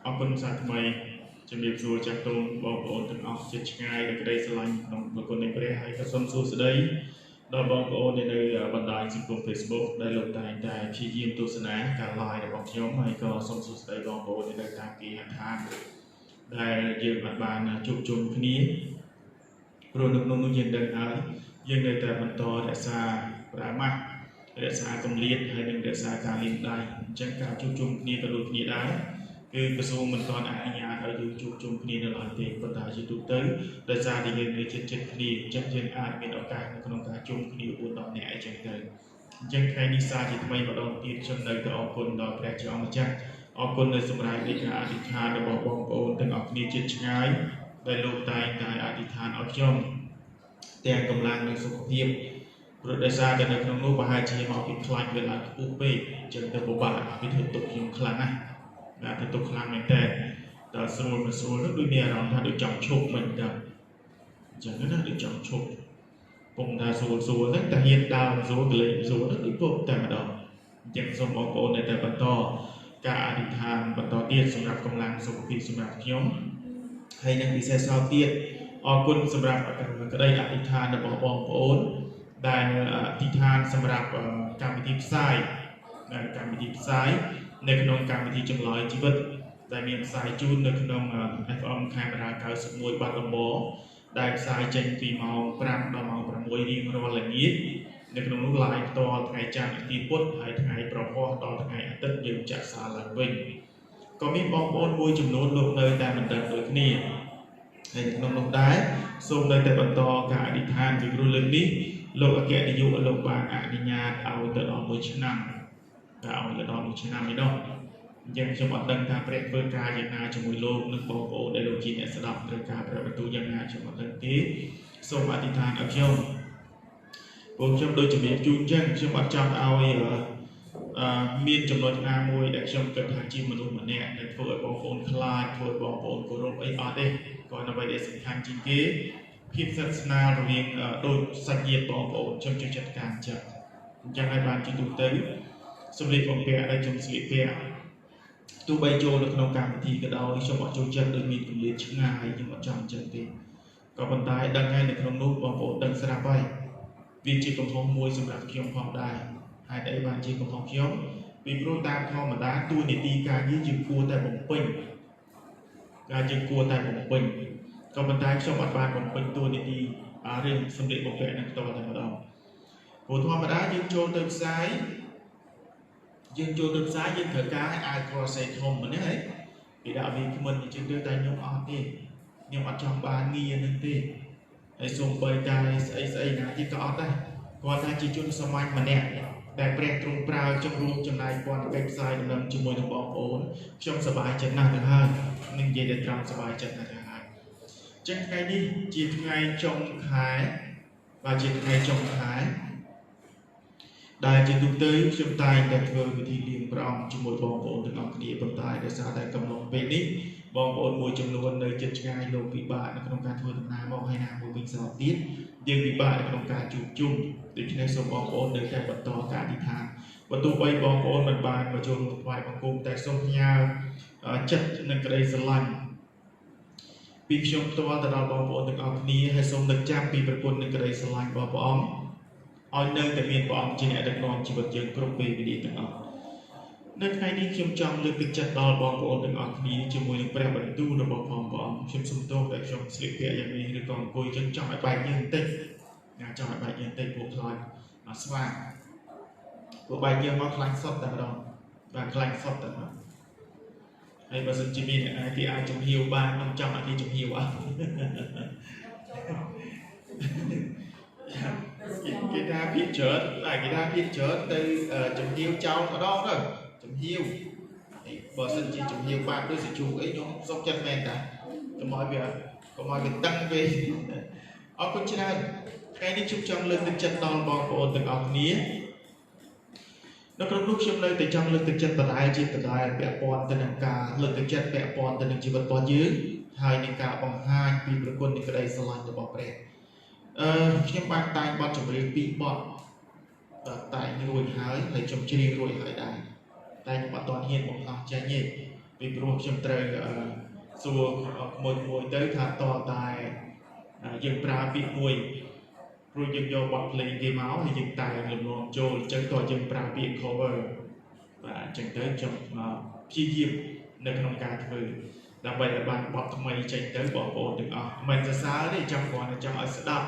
អរគុណសាថ្មីជំរាបសួរចាស់ទុំបងប្អូនទាំងអស់ជាឆ្ងាយដែលក្តីស្រឡាញ់ក្នុងប្រគុណនៃព្រះហើយក៏សូមសួស្តីដល់បងប្អូននៅបណ្ដាញសង្គម Facebook ដែលលោកតែងតែព្យាយាមទស្សនាការ live របស់ខ្ញុំហើយក៏សូមសួស្តីបងប្អូននៅតាមគេហដ្ឋានដែលយើងបានជួបជុំគ្នាព្រោះនៅក្នុងនោះយើងដឹងហើយយើងនៅតែបន្តរក្សាប្រាម៉ាស់រក្សាកម្រិតហើយនឹងរក្សាការលាងដៃអញ្ចឹងការជួបជុំគ្នាក៏ដូចគ្នាដែរគឺក្រសួងមិនទាន់អនុញ្ញាតឲ្យយើងជួបជុំគ្នានៅឡើយទេប៉ុន្តែជាទូទៅដោយសារតែយើងនៅជិតគ្នាអញ្ចឹងយើងអាចមានឱកាសនៅក្នុងការជុំគ្នា4 10នាក់អីចឹងទៅអញ្ចឹងថ្ងៃនេះសារជាថ្មីម្ដងទៀតខ្ញុំនៅតែអរគុណដល់ព្រះជាម្ចាស់អរគុណនៅសម្រាប់នៃការអធិដ្ឋានរបស់បងប្អូនទាំងអស់គ្នាជិតឆ្ងាយដែលលោកតែងតែអធិដ្ឋានឲ្យខ្ញុំទាំងកម្លាំងនិងសុខភាពព្រោះដោយសារតែនៅក្នុងនោះប្រហែលជាមកពីខ្លាចវាឡើងខ្ពស់ពេកអញ្ចឹងទៅពិបាកវាធ្វើទុកខ្ញុំខ្លាំងណាស់តែធ្វើទុកខ្លាំងមែនតើដល់ស្រួលមិនស្រួលនោះដូចមានអារម្មណ៍ថាដូចចង់ឈប់មិនដឹងអញ្ចឹងណាដូចចង់ឈប់ពុំថាស្រួលហ្នឹងតែហ៊ានដើរស្រួលកលេងស្រួលហ្នឹងដូចពុកតែម្ដងអញ្ចឹងសូមបងប្អូននៅតែបន្តការអធិដ្ឋានបន្តទៀតសម្រាប់កម្លាំងសុខភាពសម្រាប់ខ្ញុំហើយនឹងពិសេសទៅទៀតអរគុណសម្រាប់ក្តីអធិដ្ឋានរបស់បងប្អូនដែលអធិដ្ឋានសម្រាប់កម្មវិធីផ្សាយនៅក្នុងកម្មវិធីចម្លើយជីវិតដែលមានផ្សាយជូននៅក្នុង FM ខេមរា91បាត់ដំបងដែលផ្សាយចេញពីម៉ោង 5 ដល់ម៉ោង 6 រៀងរាល់ល្ងាចនៅក្នុងនោះ live ផ្ទាល់ថ្ងៃច័ន្ទទីពុធហើយថ្ងៃប្រហោះដល់ថ្ងៃអាទិត្យយើងចាក់សារឡើងវិញក៏មានបងប្អូនមួយចំនួនលោកនៅតែមិនដឹងដូចគ្នាហើយក្នុងនោះដែរសូមនៅតែបន្តការអធិដ្ឋានពីព្រោះលើកនេះលោកអគ្គនាយកលោកបានអនុញ្ញាតឲ្យទៅដល់1ឆ្នាំតែឲ្យទៅដល់1ឆ្នាំនេះនោះអញ្ចឹងខ្ញុំអត់ដឹងថាព្រះធ្វើការយ៉ាងណាជាមួយលោកនិងបងប្អូនដែលលោកជាអ្នកស្ដាប់ត្រូវការព្រះបន្ទូលយ៉ាងណាខ្ញុំអត់ដឹងទេសូមអធិដ្ឋានឲ្យខ្ញុំពួកខ្ញុំដូចជំរាបជូនអញ្ចឹងខ្ញុំអត់ចង់ឲ្យមានចំណុចណាមួយដែលខ្ញុំគិតថាជាមនុស្សម្នាក់ដែលធ្វើឲ្យបងប្អូនខ្លាចធ្វើឲ្យបងប្អូនគោរពអីអត់ទេក៏អ្វីដែលសំខាន់ជាងគេភាពស្និទ្ធស្នាលរវាងដូចសាច់ញាតិបងប្អូនខ្ញុំជួយចាត់ការចិត្តអញ្ចឹងហើយបានជាទូទៅសម្លៀកបំពាក់ដែលខ្ញុំស្លៀកពាក់ទោះបីចូលនៅក្នុងកម្មវិធីក៏ដោយខ្ញុំអត់ចូលចិត្តដូចមានគម្លាតឆ្ងាយខ្ញុំអត់ចង់អញ្ចឹងទេក៏ប៉ុន្តែដឹងហើយនៅក្នុងនោះបងប្អូនដឹងស្រាប់ហើយវាជាកំហុសមួយសម្រាប់ខ្ញុំផងដែរហើយតែបានជាកំហុសខ្ញុំពីព្រោះតាមធម្មតាទួនាទីការងារយើងគួរតែបំពេញក៏ប៉ុន្តែខ្ញុំអត់បានបំពេញតួនាទីរឿងសម្លៀកបំពាក់នឹងផ្ទាល់តែម្ដងព្រោះធម្មតាយើងចូលទៅផ្សាយយើងត្រូវការឲ្យអាវក្រសេធំហ្នឹងហើយគេដាក់វាគ្មិនអញ្ចឹងទៅតែខ្ញុំអត់ទេខ្ញុំអត់ចង់បានងារហ្នឹងទេហើយសូម្បីតែស្អីណាទៀតក៏អត់ដែរគាត់ថាជាជនសាមញ្ញម្នាក់ដែលព្រះទ្រង់ប្រើចង់រួមចំណែកព័ន្ធកិច្ចផ្សាយដំណឹងជាមួយនឹងបងប្អូនខ្ញុំសប្បាយចិត្តណាស់ទៅហើយនឹងនិយាយតែត្រង់សប្បាយចិត្តណាស់ទៅហើយចឹងថ្ងៃនេះជាថ្ងៃចុងខែដែលជាទូទៅខ្ញុំតែងតែធ្វើពិធីលៀងព្រះអង្គជាមួយបងប្អូនទាំងអស់គ្នាប៉ុន្តែដោយសារតែកំណត់ពេលនេះបងប្អូនមួយចំនួននៅជិតឆ្ងាយលោកពិបាកនៅក្នុងការធ្វើដំណើរមកហើយណាមួយវិញសោះទៀតយើងពិបាកនៅក្នុងការជួបជុំដូច្នេះសូមបងប្អូននៅតែបន្តការអធិដ្ឋានបើទោះបីបងប្អូនមិនបានមកចូលរួមថ្វាយបង្គំតែសូមផ្ញើចិត្តនិងក្តីស្រឡាញ់ពីខ្ញុំផ្ទាល់ទៅដល់បងប្អូនទាំងអស់គ្នាហើយសូមនឹកចាំពីប្រគុណនិងក្តីស្រឡាញ់របស់ព្រះអង្គឲ្យនៅតែមានព្រះអង្គជាអ្នកដឹកនាំជីវិតយើងគ្រប់ពេលវេលាទាំងអស់នៅថ្ងៃនេះខ្ញុំចង់លើកទឹកចិត្តដល់បងប្អូនទាំងអស់គ្នាជាមួយនឹងព្រះបន្ទូលរបស់ព្រះអង្គខ្ញុំសូមទោសដែលខ្ញុំស្លៀកពាក់យ៉ាងនេះឬក៏អង្គុយចឹងចង់ឲ្យបែកយើងបន្តិចពួកខ្លាចស្វាពួកបែកយើងមកខ្លាញ់សុតតែម្ដងបាទខ្លាញ់សុតតែម្ដងហើយបើសិនជាមានអ្នកគេអាចចំហៀវបានខ្ញុំចង់ឲ្យគេចំហៀវអត់គេថាភាគច្រើនទៅចំហៀវចោលម្ដងទៅចំហៀវបើសិនជាចំហៀវបានដូចសាជូអីខ្ញុំសុខចិត្តមែនតាកុំឲ្យវាតឹងពេកអរគុណច្រើនថ្ងៃនេះខ្ញុំចង់លើកទឹកចិត្តដល់បងប្អូនទាំងអស់គ្នានៅក្នុងនោះខ្ញុំនៅតែចង់លើកទឹកចិត្តដដែលជាដដែលពាក់ព័ន្ធទៅនឹងការលើកទឹកចិត្តពាក់ព័ន្ធទៅនឹងជីវិតរបស់យើងហើយនឹងការបង្ហាញពីប្រគុណនៃក្តីស្រឡាញ់របស់ព្រះខ្ញុំបានតែងបទចម្រៀង2បទតែងរួចហើយខ្ញុំច្រៀងរួចហើយដែរតែខ្ញុំអត់ទាន់ហ៊ានបង្ហោះចេញទេ ពីព្រោះខ្ញុំត្រូវសួរមួយទៅថាតតែយើងប្រើពាក្យមួយព្រោះយើងយកបទភ្លេងគេមកហើយយើងតែលំនាំចូលអញ្ចឹងតើយើងប្រើពាក្យ cover បាទអញ្ចឹងទៅខ្ញុំព្យាយាមនៅក្នុងការធ្វើដើម្បីឲ្យបានបទថ្មីចេញទៅបងប្អូនទាំងអស់មិនសរសើរទេចង់គ្រាន់តែចង់ឲ្យស្ដាប់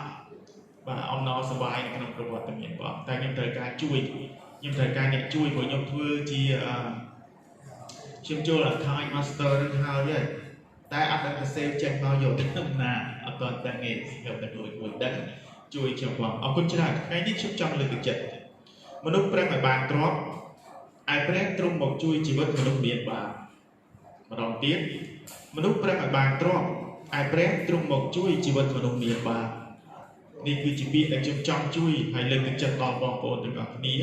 បាទអំណរសប្បាយនៅក្នុងប្រវត្តិមានបងតែខ្ញុំត្រូវការជួយខ្ញុំត្រូវការអ្នកជួយព្រោះខ្ញុំធ្វើជាខ្ញុំចូល account master នឹងហើយតែអត់ដឹងថា save ចេញមកយកទៅក្នុងណាអត់ទាន់តែងាយយកទៅមួយដឹងជួយខ្ញុំបងអរគុណច្រើនថ្ងៃនេះខ្ញុំចង់លើកទឹកចិត្តមនុស្សប្រឹងឲ្យបានទ្រព្យឲ្យព្រះទ្រង់មកជួយជីវិតមនុស្សមានបាបម្ដងទៀតមនុស្សប្រឹងឲ្យបានទ្រព្យឲ្យព្រះទ្រង់មកជួយជីវិតមនុស្សមានបាបនេះគឺជាពាក្យដែលខ្ញុំចង់ជួយឲ្យលើកទឹកចិត្តដល់បងប្អូនទាំងអស់គ្នា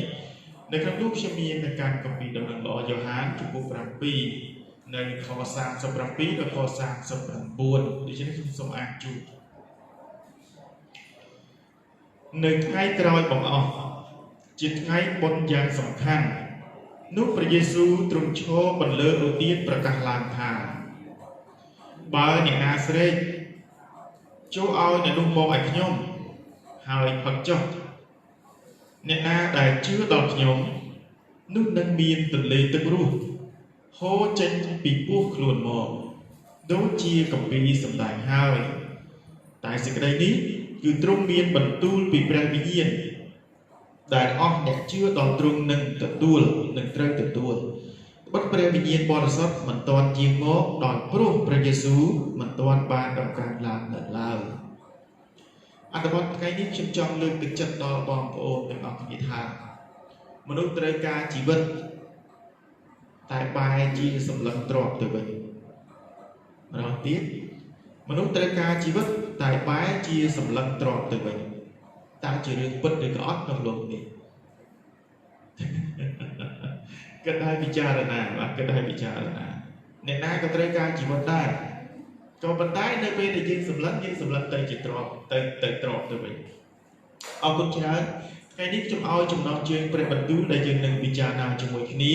នៅក្នុងនោះខ្ញុំមាននៅការកពីដំណឹងល្អយ៉ូហានជំពូក7នៅខ37ដល់ខ39ដូច្នេះខ្ញុំសូមអានជូននៅថ្ងៃក្រោយបង្អស់ជាថ្ងៃបុណ្យយ៉ាងសំខាន់នោះព្រះយេស៊ូវទ្រង់ឈរបន្លឺឧទានប្រកាសឡើងថាបើអ្នកណាស្រែកចូលឲ្យអ្នកនោះមកឲ្យខ្ញុំហើយផឹកចុះអ្នកណាដែលជឿដល់ខ្ញុំនោះនឹងមានទន្លេទឹករស់ហូរចេញពីពោះខ្លួនមកដូចជាគម្ពីរសម្ដែងហើយតែសេចក្តីនេះគឺទ្រង់មានបន្ទូលពីព្រះវិញ្ញាណដែលអស់អ្នកជឿដល់ទ្រង់នឹងទទួលនឹងត្រូវទទួលត្បិតព្រះវិញ្ញាណបរិសុទ្ធមិនទាន់យាងមកដោយព្រោះព្រះយេស៊ូវមិនទាន់បានដំណើរឡើងនៅឡើយអត្ថបទថ្ងៃនេះខ្ញុំចង់លើកទឹកចិត្តដល់បងប្អូនទាំងអស់គ្នាថាមនុស្សត្រូវការជីវិតតែបែរជាសម្លឹងទ្រព្យទៅវិញម្ដងទៀតមនុស្សត្រូវការជីវិតតែបែរជាសម្លឹងទ្រព្យទៅវិញតើជារឿងពិតឬក៏អត់ក្នុងលោកនេះគិតឲ្យពិចារណាបាទគិតឲ្យពិចារណាអ្នកណាក៏ត្រូវការជីវិតដែរក៏ប៉ុន្តែនៅពេលដែលយើងសម្លឹងទៅជាទ្រព្យទៅទ្រព្យទៅវិញអរគុណច្រើនថ្ងៃនេះខ្ញុំឲ្យចំណងជើងព្រះបន្ទូលដែលយើងនឹងពិចារណាជាមួយគ្នា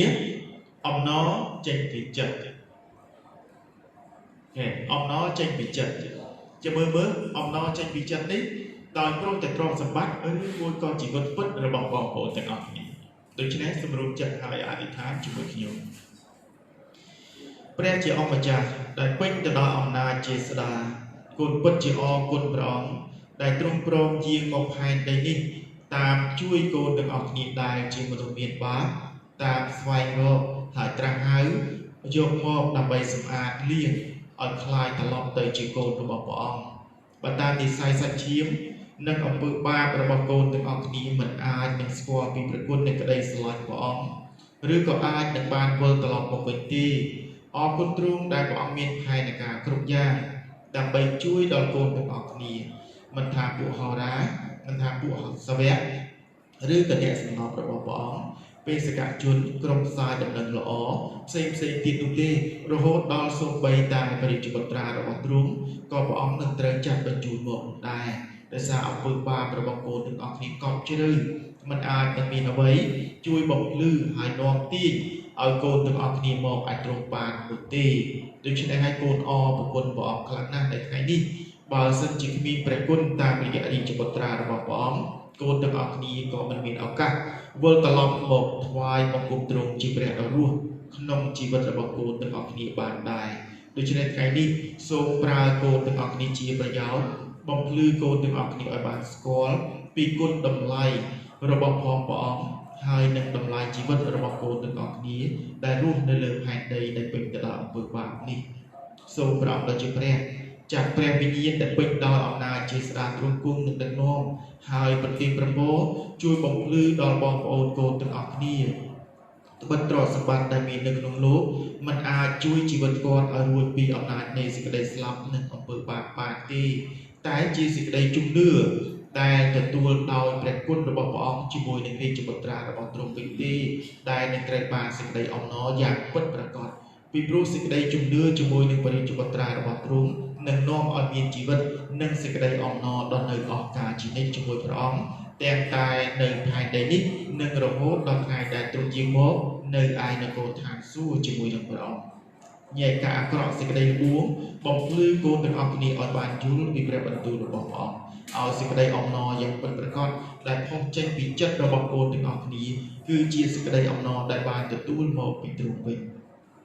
អំណរចេញពីចិត្តអំណរចេញពីចិត្តចាំមើលអំណរចេញពីចិត្តនេះដោយព្រមតែទ្រព្យសម្បត្តិមួយក៏ជីវិតពិតរបស់បងប្អូនទាំងអស់គ្នាដូច្នេះសម្រុំចិត្តហើយអធិដ្ឋានជាមួយខ្ញុំព្រះជាអង្គម្ចាស់ដែលពេញទៅដោយអំណាចជាស្ដាគុណពិតជាអរគុណព្រះអង្គដែលទ្រង់ព្រមយាងមកផែនដីនេះតាមជួយកូនទាំងអស់គ្នាដែលជាមនុស្សមានបាបតាមស្វែងរកហើយត្រាស់ហៅយកមកដើម្បីសម្អាតលាងឲ្យคล้ายត្រឡប់ទៅជាកូនរបស់ព្រះអង្គបើតាមនិស្ស័យសាច់ឈាមនិងអំពើបាបរបស់កូនទាំងអស់គ្នាមិនអាចនឹងស្គាល់ពីព្រះគុណនៃក្តីស្រឡាញ់ព្រះអង្គឬក៏អាចនឹងបានវិលត្រឡប់មកវិញទេអរគុណទ្រង់ដែលព្រះអង្គមានផែនការគ្រប់យ៉ាងដើម្បីជួយដល់កូនទាំងអស់គ្នាមិនថាពួកហោរាមិនថាពួកសាវកឬក៏អ្នកសំណប់របស់ព្រះអង្គបេសកជនក្រុមផ្សាយដំណឹងល្អផ្សេងទៀតនោះទេរហូតដល់សូម្បីតែព្រះជីវិតត្រារបស់ទ្រង់ក៏ព្រះអង្គនឹងត្រូវចាត់បញ្ជូនមកដែរដោយសារអំពើបាបរបស់កូនទាំងអស់គ្នាកប់ជ្រៅមិនអាចនឹងមានអ្វីជួយបំភ្លឺហើយនាំទាញឲ្យកូនទាំងអស់គ្នាមកអាចទ្រង់បាននោះទេដូច្នេះហើយកូនអរប្រគុណព្រះអង្គខ្លាំងណាស់នៅថ្ងៃនេះបើសិនជាគ្មានព្រះគុណតាមរយៈរាជបុត្រារបស់ព្រះអង្គកូនទាំងអស់គ្នាក៏មិនមានឱកាសវិលត្រឡប់មកថ្វាយបង្គំទ្រង់ជាព្រះដ៏រស់ក្នុងជីវិតរបស់កូនទាំងអស់គ្នាបានដែរដូច្នេះថ្ងៃនេះសូមប្រើកូនទាំងអស់គ្នាជាប្រយោជន៍បំភ្លឺកូនទាំងអស់គ្នាឲ្យបានស្គាល់ពីគុណតម្លៃរបស់ព្រះអង្គហើយនឹងតម្លៃជីវិតរបស់កូនទាំងអស់គ្នាដែលរស់នៅលើផែនដីដែលពេញទៅដោយអំពើបាបនេះសូមព្រះអង្គដ៏ជាព្រះចាត់ព្រះវិញ្ញាណដែលពេញដោយអំណាចជាស្ដារទ្រង់គង់នឹងដឹកនាំហើយប្រទានប្រពោជួយបំភ្លឺដល់បងប្អូនកូនទាំងអស់គ្នាត្បិតទ្រព្យសម្បត្តិដែលមាននៅក្នុងលោកมันអាចជួយជីវិតគាត់ឲ្យរួចពីអំណាចនៃសេចក្តីស្លាប់និងអំពើបាបបានទេតែជាសេចក្តីជំនឿដែលទទួលដោយព្រះគុណរបស់ព្រះអង្គជាមួយនឹងរាជបុត្រារបស់ទ្រង់វិញទេដែលនឹងត្រូវបានសេចក្តីអំណរយ៉ាងពិតប្រាកដពីព្រោះសេចក្តីជំនឿជាមួយនឹងព្រះរាជបុត្រារបស់ទ្រង់នឹងនាំឲ្យមានជីវិតនិងសេចក្តីអំណរដល់នៅអស់កาលជានិច្ចជាមួយព្រះអង្គទាំងតែនៅផែនដីនេះនិងរហូតដល់ថ្ងៃដែលទ្រង់យាងមកនៅឯនគរឋានសួគ៌ជាមួយនឹងព្រះអង្គ nhẹ cả cọ sẽ cái đây uống bọc lư cô được học đi ở bàn chú bị bẹp bẩn tu được bọc ỏngเอาสิ่งใดออกนออย่างเป็นประกอบและพงเจนปีจัดระบบโอนถึงออกนี้คือเจียสิ่งใดออกนอได้บานจะตู้หมอกปีตรงไป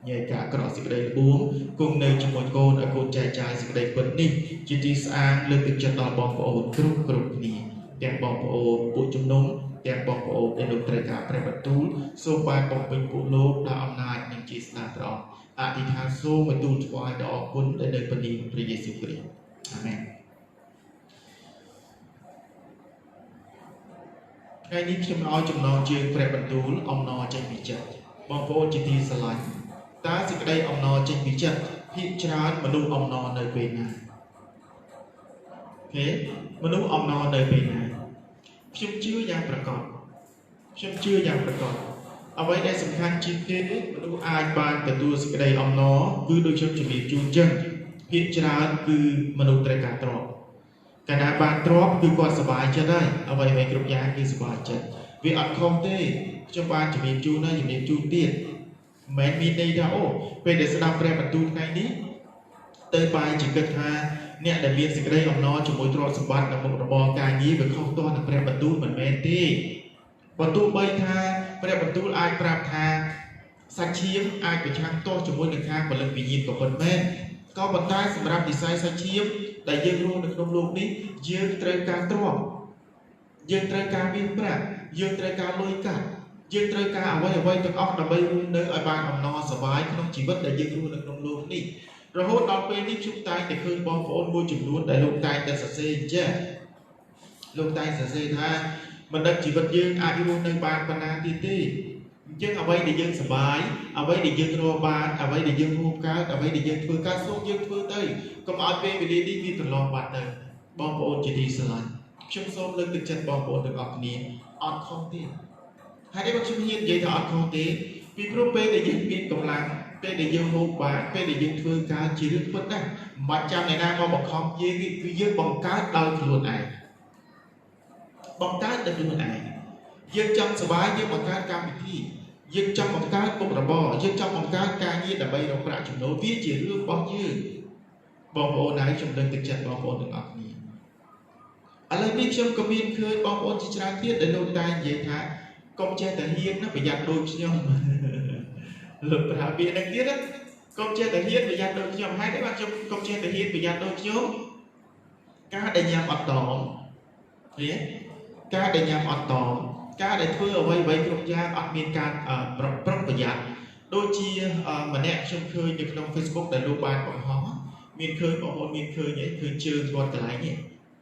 ใหญ่กะกระสิ่งใดบุ้งกุ้งในจมูกโกนอโกนใจใจสิ่งใดเป็นนิ่งจิตที่สะอาดเลือกเป็นจัดต่อบองโอนกรุบกรุบนี้แตงบองโอนปุจุ่มนุ่มแตงบองโอนในดวงตรกาประประตูโซบายบองเป็นปุโลดาอำนาจยังจีสนาตรออธิษฐานโซมาตูจวายดอกคุณได้เดินปณีพระเยซูคริสต์อาเมนไอ้นี้ខ្ញុំឲ្យចំណងជើងព្រះបន្ទូលអំណរចេញពីចិត្តបងប្អូនជាទីស្រឡាញ់តើសេចក្តីអំណរចេញពីចិត្តភាគច្រើនមនុស្សអំណរនៅពេលណាអូខេមនុស្សអំណរនៅពេលណាខ្ញុំជឿយ៉ាងប្រកបអ្វីដែលសំខាន់ជាងគេមនុស្សអាចបានទទួលសេចក្តីអំណរគឺដូចខ្ញុំជំរាបជូនចឹងភាគច្រើនគឺមនុស្សត្រូវការទ្រព្យកាលណាបានទ្រព្យគឺគាត់សប្បាយចិត្តហើយអ្វីៗគ្រប់យ៉ាងគឺសប្បាយចិត្តវាអត់ខុសទេខ្ញុំបានជំរាបជូនហើយជំរាបជូនទៀតមិនមែនមានន័យថាអូពេលដែលស្ដាប់ព្រះបន្ទូលថ្ងៃនេះទៅបាយជាគិតថាអ្នកដែលមានសេចក្តីអំណរជាមួយទ្រព្យសម្បត្តិនិងមុខរបរការងារវាខុសទាស់នឹងព្រះបន្ទូលមិនមែនទេបើទោះបីថាព្រះបន្ទូលអាចប្រាប់ថាសាច់ឈាមអាចប្រឆាំងទាស់ជាមួយនឹងខាងពលិវិញ្ញាណក៏ប៉ុន្តែក៏ប៉ុន្តែសម្រាប់វិស័យសាច់ឈាមដែលយើងរស់នៅក្នុងโลกនេះយើងត្រូវការទ្រព្យយើងត្រូវការមានប្រាក់យើងត្រូវការលុយកាក់យើងត្រូវការអ្វីទាំងអស់ដើម្បីរស់នៅឲ្យបានអំណរសប្បាយក្នុងជីវិតដែលយើងរស់នៅក្នុងโลกនេះរហូតដល់ពេលនេះខ្ញុំតែងតែឃើញបងប្អូនមួយចំនួនដែលលោកតែងតែសរសេរអញ្ចឹងលោកតែងសរសេរថាមិនដឹងជីវិតយើងអាចរស់នៅបានប៉ុណ្ណាទៀតទេអញ្ចឹងអ្វីដែលយើងសប្បាយអ្វីដែលយើងរកបានអ្វីដែលយើងហូបកើតអ្វីដែលយើងធ្វើកើតសូមយើងធ្វើទៅកុំឲ្យពេលវេលានេះវាត្រឡប់បាត់ទៅបងប្អូនជាទីស្រឡាញ់ខ្ញុំសូមលើកទឹកចិត្តបងប្អូនទាំងអស់គ្នាអត់ខុសទេហើយនេះខ្ញុំហ៊ាននិយាយថាអត់ខុសទេពីព្រោះពេលដែលយើងមានកម្លាំងពេលដែលយើងហូបបានពេលដែលយើងធ្វើកើតជារឿងពិតណាស់មិនបាច់ចាំអ្នកណាមកបង្ខំយើងគឺយើងបង្កើតដោយខ្លួនឯងបង្កើតដោយខ្លួនឯងយើងចង់សប្បាយយើងបង្កើតកម្មវិធីយើងចង់បង្កើតមុខរបរយើងចង់បង្កើតការងារដើម្បីរកប្រាក់ចំណូលវាជារឿងរបស់យើងបងប្អូនហើយខ្ញុំលើកទឹកចិត្តបងប្អូនទាំងអស់គ្នាឥឡូវនេះខ្ញុំក៏មានឃើញបងប្អូនជាច្រើនទៀតដែលលោកតែនិយាយថាកុំចេះតែហ៊ានណាប្រយ័ត្នដូចខ្ញុំលោកប្រើពាក្យហ្នឹងទៀតណាកុំចេះតែហ៊ានប្រយ័ត្នដូចខ្ញុំហេតុអីបានខ្ញុំកុំចេះតែហ៊ានប្រយ័ត្នដូចខ្ញុំការដែលញ៉ាំអត់តមឃើញការដែលញ៉ាំអត់តមការដែលធ្វើអ្វីគ្រប់យ៉ាងអត់មានការប្រុងប្រយ័ត្នដូចជាម្នាក់ខ្ញុំឃើញនៅក្នុង Facebook ដែលលោកបានបង្ហោះមានឃើញបងប្អូនមានឃើញឃើញជើងគាត់កន្លែងនេះ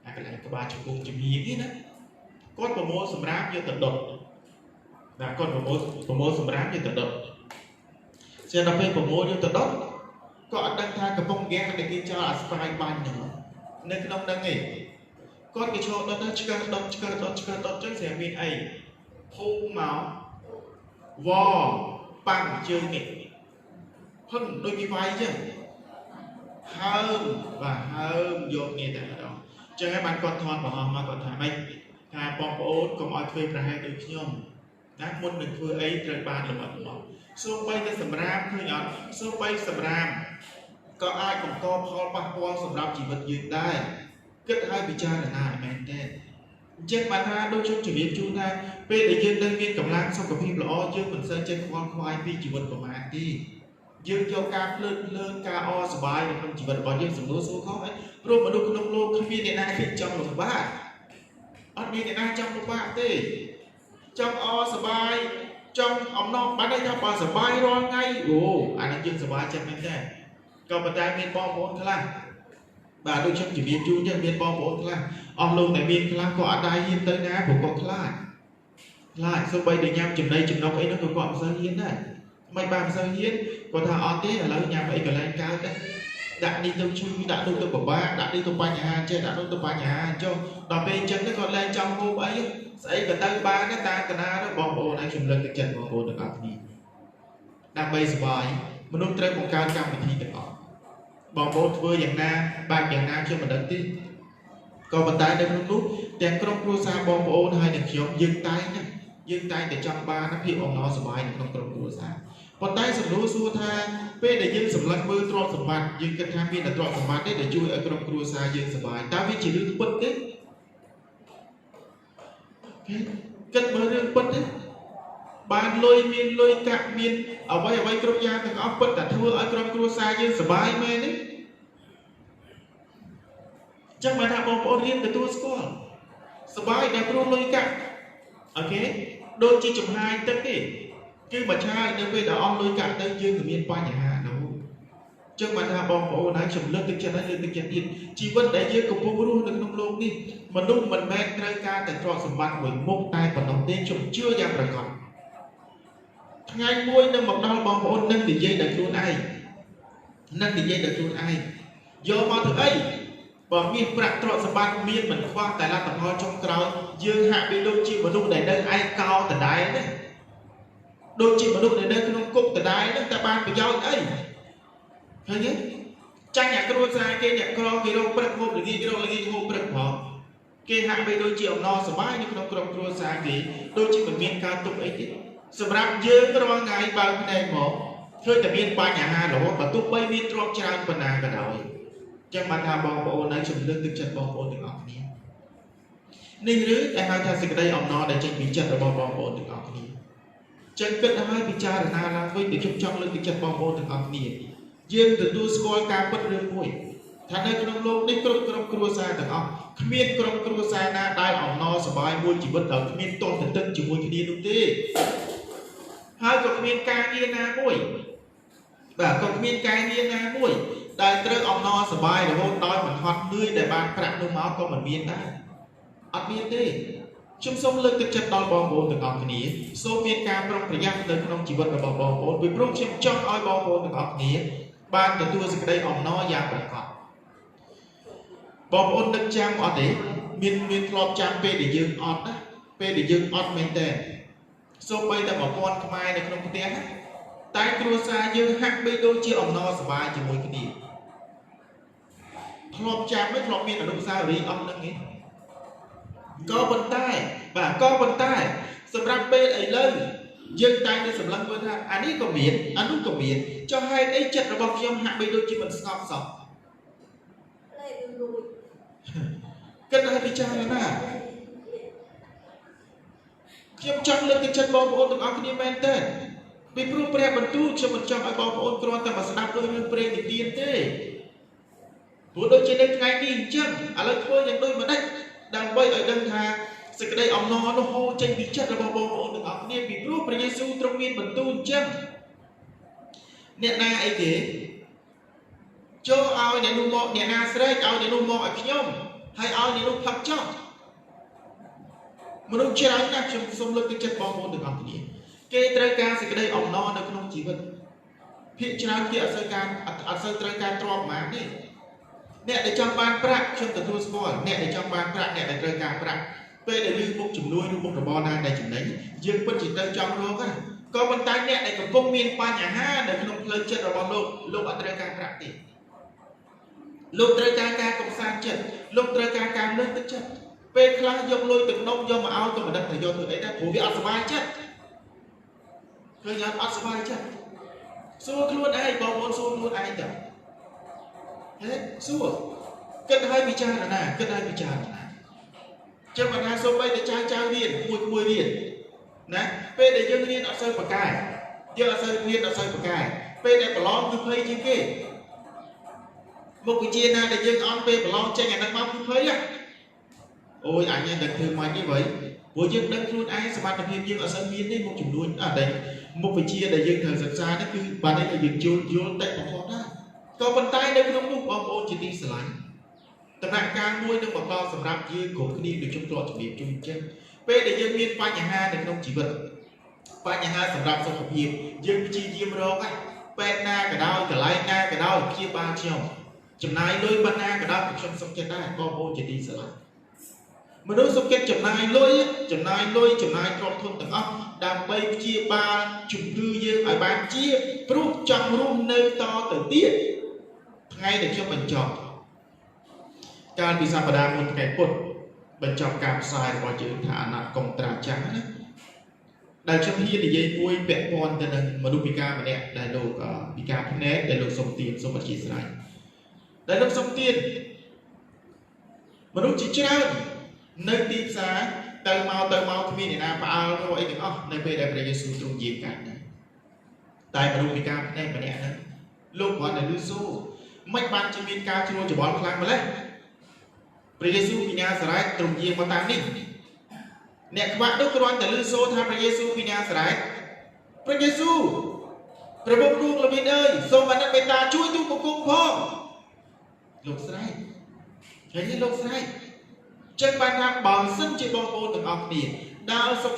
អាកន្លែងក្បាលជង្គង់ជំនាញនេះណាគាត់ប្រមូលសម្រាប់យកទៅដុតណាគាត់ប្រមូលសម្រាប់យកទៅដុតជាដល់ពេលប្រមូលយកទៅដុតក៏អត់ដឹងថាកំពុងហ្គេមដែលគេចោលអាស្ប៉ាយបាញ់ហ្នឹងនៅក្នុងហ្នឹងឯងគាត់គេឈរដុតទៅឆ្កឹះដុតចឹងស្រាប់មានអីភូមិមកវប៉ាំងជើងនេះហឹងដូចគេវាយចឹងហើមយកនេះតែម្ដងចឹងហើយបានគាត់ថតបង្ហោះមកគាត់ថាម៉េចថាបងប្អូនកុំឲ្យធ្វើប្រហែលដូចខ្ញុំណាមុននឹងធ្វើអីត្រូវបានល្មិតល្មមសូម្បីតែសម្រាប់ឃើញអត់សូម្បីសម្រាប់ក៏អាចបង្កផលប៉ះពាល់សម្រាប់ជីវិតយើងដែរគិតឲ្យពិចារណាឲ្យមែនទេអញ្ចឹងបានថាដូចខ្ញុំជម្រាបជូនថាពេលដែលយើងនឹងមានកម្លាំងសុខភាពល្អយើងមិនសូវចេះខ្វល់ខ្វាយពីជីវិតប្រមាណទេយើងយកការភ្លើតការអសប្បាយនៅក្នុងជីវិតរបស់យើងសំដៅសួរខុសហើយព្រោះមនុស្សក្នុងโลกគ្មានអ្នកណាគេចង់លំបាកអត់មានអ្នកណាចង់លំបាកទេចង់អសប្បាយចង់អំណរបានន័យថាបើសប្បាយរាល់ថ្ងៃអូអានេះយើងសប្បាយចិត្តមែនទេក៏ប៉ុន្តែមានបងប្អូនខ្លះបាទដូចខ្ញុំជំរាបជូនចឹងមានបងប្អូនខ្លះអស់លោកតែមានខ្លះក៏អត់ដែរហ៊ានទៅណាព្រោះគាត់ខ្លាចសូម្បីតែញ៉ាំចំណីចំណុកអីនោះក៏គាត់មិនសូវហ៊ានដែរមិនបានមិនសូវហ៊ានគាត់ថាអត់ទេឥឡូវញ៉ាំអីកន្លែងកើតដែរដាក់នេះទៅជួយដាក់នោះទៅពិបាកដាក់នេះទៅបញ្ហាចេះដាក់នោះទៅបញ្ហាចុះដល់ពេលអញ្ចឹងគាត់លែងចង់ហូបអីស្អីក៏ទៅបានដែរតាកណាទៅបងប្អូនឲ្យខ្ញុំលើកទឹកចិត្តបងប្អូនទាំងអស់គ្នាដើម្បីសុបាយមនុស្សត្រូវបង្កើតកម្មវិធីទាំងអស់បងប្អូនធ្វើយ៉ាងណាបែបយ៉ាងណាខ្ញុំមិនដឹងទេក៏ប៉ុន្តែនៅក្នុងនោះទាំងក្រុមគ្រួសារបងប្អូនហើយនិងខ្ញុំយើងតែងតែចង់បានភាពអំណរសប្បាយនៅក្នុងក្រុមគ្រួសារ ប៉ុន្តែសំណួរសួរថាពេលដែលយើងសម្លឹងមើលទ្រព្យសម្បត្តិយើងគិតថាមានតែទ្រព្យសម្បត្តិទេដែលជួយឲ្យក្រុមគ្រួសារយើងសុបាយតើវាជារឿងពិតទេគិតមើលរឿងពិតទេបានលុយមានលុយកាក់មានអ្វីអ្វីគ្រប់យ៉ាងទាំងអស់ពិតតែធ្វើឲ្យក្រុមគ្រួសារយើងសុបាយមែនទេចឹងបានថាបងប្អូនរៀនទទួលស្គាល់សុបាយដែលព្រោះលុយកាក់អូខេដូចជាចំហាយទឹកទេគឺមួយឆាយនៅពេលដែលអស់លុយកាក់ទៅយើងក៏មានបញ្ហានោះចឹងបានថាបងប្អូនហើយខ្ញុំលើកទឹកចិត្តហើយលើកទឹកចិត្តទៀតជីវិតដែលយើងកំពុងរស់នៅក្នុងโลกនេះមនុស្សមិនមែនត្រូវការតែទ្រព្យសម្បត្តិមួយមុខតែប៉ុណ្ណោះទេខ្ញុំជឿយ៉ាងប្រកបថ្ងៃមួយនឹងមកដល់បងប្អូននឹងនិយាយដល់ខ្លួនឯងនឹងនិយាយដល់ខ្លួនឯងយកមកធ្វើអីបើមានប្រាក់ទ្រព្យសម្បត្តិមានមិនខ្វះតែលទ្ធផលចុងក្រោយយើងហាក់បីដូចជាមនុស្សដែលនៅឯកោដដែលទេដូចជាមនុស្សដែលនៅក្នុងគុកដដែលហ្នឹងតែបានប្រយោជន៍អីឃើញទេចាញ់អាគ្រួសារគេអ្នកក្រគេរកព្រឹកហូបល្ងាចគេរកល្ងាចហូបព្រឹកផងគេហាក់បីដូចជាអំណរសប្បាយនៅក្នុងក្រុមគ្រួសារគេដូចជាមិនមានការទុកអីទេសម្រាប់យើងរាល់ថ្ងៃបើកភ្នែកមកឃើញតែមានបញ្ហារហូតបើទោះបីមានទ្រព្យច្រើនប៉ុណ្ណាក៏ដោយចឹងបានថាបងប្អូនហើយជំនឿទឹកចិត្តបងប្អូនទាំងអស់គ្នានេះឬដែលហៅថាសេចក្តីអំណរដែលចេញពីចិត្តរបស់បងប្អូនទាំងអស់គ្នាចឹងគិតឲ្យពិចារណាឡើងវិញដែលខ្ញុំចង់លើកទឹកចិត្តបងប្អូនទាំងអស់គ្នាយើងទទួលស្គាល់ការពិតរឿងមួយថានៅក្នុងโลกនេះគ្រប់ក្រុមគ្រួសារទាំងអស់គ្មានក្រុមគ្រួសារណាដែលអំណរសប្បាយមួយជីវិតដោយគ្មានទាស់ទន្ទឹងជាមួយគ្នានោះទេហើយក៏គ្មានការងារណាមួយបាទក៏គ្មានការងារណាមួយដែលត្រូវអំណរសប្បាយរហូតដល់មិនហត់នឿយដែលបានប្រាក់នោះមកក៏មិនមានដែរអត់មានទេខ្ញុំសូមលើកទឹកចិត្តដល់បងប្អូនទាំងអស់គ្នាសូមមានការប្រុងប្រយ័ត្ននៅក្នុងជីវិតរបស់បងប្អូនពីព្រោះខ្ញុំចង់ឲ្យបងប្អូនទាំងអស់គ្នាបានទទួលសេចក្តីអំណរយ៉ាងប្រាកដបងប្អូននឹកចាំអត់ទេមានធ្លាប់ចាំពេលដែលយើងអត់ណាពេលដែលយើងអត់មែនតើសូម្បីតែ1000ខ្មែរនៅក្នុងផ្ទះណាតែគ្រួសារយើងហាក់បីដូចជាអំណរសប្បាយជាមួយគ្នាធ្លាប់ចាំមិនធ្លាប់មានអនុស្សាវរីយ៍អស់នឹងទេក៏ប៉ុន្តែបាទក៏ប៉ុន្តែសម្រាប់ពេលឥឡូវយើងតែងតែសម្លឹងមើលថាអានេះក៏មានអានោះក៏មានចុះហេតុអីចិត្តរបស់ខ្ញុំហាក់បីដូចជាមិនស្ងប់សោះគិតឲ្យពិចារណាខ្ញុំចង់លើកទឹកចិត្តបងប្អូនទាំងអស់គ្នាមែនទេពីព្រោះព្រះបន្ទូលខ្ញុំមិនចង់ឲ្យបងប្អូនគ្រាន់តែមកស្ដាប់ដូចរឿងព្រេងនិទានទេព្រោះដូចជានៅថ្ងៃនេះអញ្ចឹងឥឡូវធ្វើយ៉ាងដូចម្ដេចដើម្បីឲ្យដឹងថាសេចក្តីអំណរនោះហូរចេញពីចិត្តរបស់បងប្អូនទាំងអស់គ្នាពីព្រោះព្រះយេស៊ូវទ្រង់មានបន្ទូលអញ្ចឹងអ្នកណាអីគេចូលឲ្យអ្នកនោះមកអ្នកណាស្រែកឲ្យអ្នកនោះមកឲ្យខ្ញុំហើយឲ្យអ្នកនោះផឹកចោលមនុស្សច្រើនណាស់ខ្ញុំសូមលើកទឹកចិត្តបងប្អូនទាំងអស់គ្នាគេត្រូវការសេចក្តីអំណរនៅក្នុងជីវិតភាគច្រើនគេអត់សូវត្រូវការទ្រព្យប៉ុន្មានទេអ្នកដែលចង់បានប្រាក់ខ្ញុំទទួលស្គាល់អ្នកដែលចង់បានប្រាក់អ្នកដែលត្រូវការប្រាក់ពេលដែលឮមុខជំនួយឬមុខរបរណាដែលចំណេញយើងពិតជាទៅចង់រកហ្នឹងក៏ប៉ុន្តែអ្នកដែលកំពុងមានបញ្ហានៅក្នុងផ្លូវចិត្តរបស់លោកអត់ត្រូវការប្រាក់ទេលោកត្រូវការការកំសាន្តចិត្តលោកត្រូវការការលើកទឹកចិត្តពេលខ្លះយកលុយទឹកនំយកមកឲ្យក៏មិនដឹងថាយកធ្វើអីដែរព្រោះវាអត់សុបាយចិត្តឃើញអត់សុបាយចិត្តសួរខ្លួនឯងបងប្អូនសួរខ្លួនឯងទៅហេសួរគិតឲ្យពិចារណាគិតឲ្យពិចារណាចឹងបណ្ដាសូម្បីតែចៅរៀនមួយរៀនណាពេលដែលយើងរៀនអត់សូវប្រកែយើងអត់សូវរៀនអត់សូវប្រកែពេលដែលប្រឡងគឺភ័យជាងគេមុខវិជ្ជាណាដែលយើងអន់ពេលប្រឡងចេញអានឹងមកគឺភ័យអូយអញតែធ្វើមិននេះវិញព្រោះយើងដឹងខ្លួនឯងសមត្ថភាពយើងអត់សូវមានទេមុខចំនួនតែមុខវិជ្ជាដែលយើងត្រូវសិក្សានេះគឺបានតែយើងយល់តិចបំផុតដែរក៏ប៉ុន្តែនៅក្នុងនោះបងប្អូនជាទីស្រឡាញ់ដំណាក់កាលមួយនឹងបន្តសម្រាប់យើងគ្រប់គ្នាដូចខ្ញុំធ្លាប់ជម្រាបជូនអញ្ចឹងពេលដែលយើងមានបញ្ហានៅក្នុងជីវិតបញ្ហាសម្រាប់សុខភាពយើងព្យាយាមរកពេទ្យណាក៏ដោយកន្លែងណាក៏ដោយព្យាបាលខ្ញុំចំណាយលុយប៉ុណ្ណាក៏ដោយខ្ញុំសុខចិត្តដែរបងប្អូនជាទីស្រឡាញ់មនុស្សសុខចិត្តចំណាយលុយចំណាយទ្រព្យធនទាំងអស់ដើម្បីព្យាបាលជំងឺយើងឲ្យបានជាព្រោះចង់រស់នៅតទៅទៀតថ្ងៃដែលខ្ញុំបញ្ចប់កាលពីសប្តាហ៍មុនថ្ងៃពុធបញ្ចប់ការផ្សាយរបស់យើងថាអាណត្តិកុងត្រាចាស់ណា ដែលខ្ញុំហ៊ាននិយាយមួយពាក់ព័ន្ធទៅនឹងមនុស្សពិការម្នាក់ដែលលោកពិការភ្នែកដែលលោកសុំទានសូមអធិស្ឋានដែលលោកសុំទានមនុស្សជាច្រើននៅទីផ្សារទៅមកគ្មានអ្នកណាផ្អើលរកអីទាំងអស់នៅពេលដែលព្រះយេស៊ូវទ្រង់យាងកាត់ដែរតែមនុស្សពិការភ្នែកម្នាក់ហ្នឹងលោកគាត់តែលឺសូរមិនបានជាមានការជ្រួលច្បល់ខ្លាំងម្ល៉េះព្រះយេស៊ូវពីណាសារ៉េតទ្រង់យាងមកតាមនេះអ្នកខ្វាក់នោះគ្រាន់តែលឺសូរថាព្រះយេស៊ូវពីណាសារ៉េតព្រះយេស៊ូវព្រះបុត្រលោកល្វីនអើយសូមអាណិតមេត្តាជួយទូលបង្គំផងលោកស្រែកឃើញទេលោកស្រែកចឹងបានថាបើសិនជាបងប្អូនទាំងអស់គ្នាដើរសុក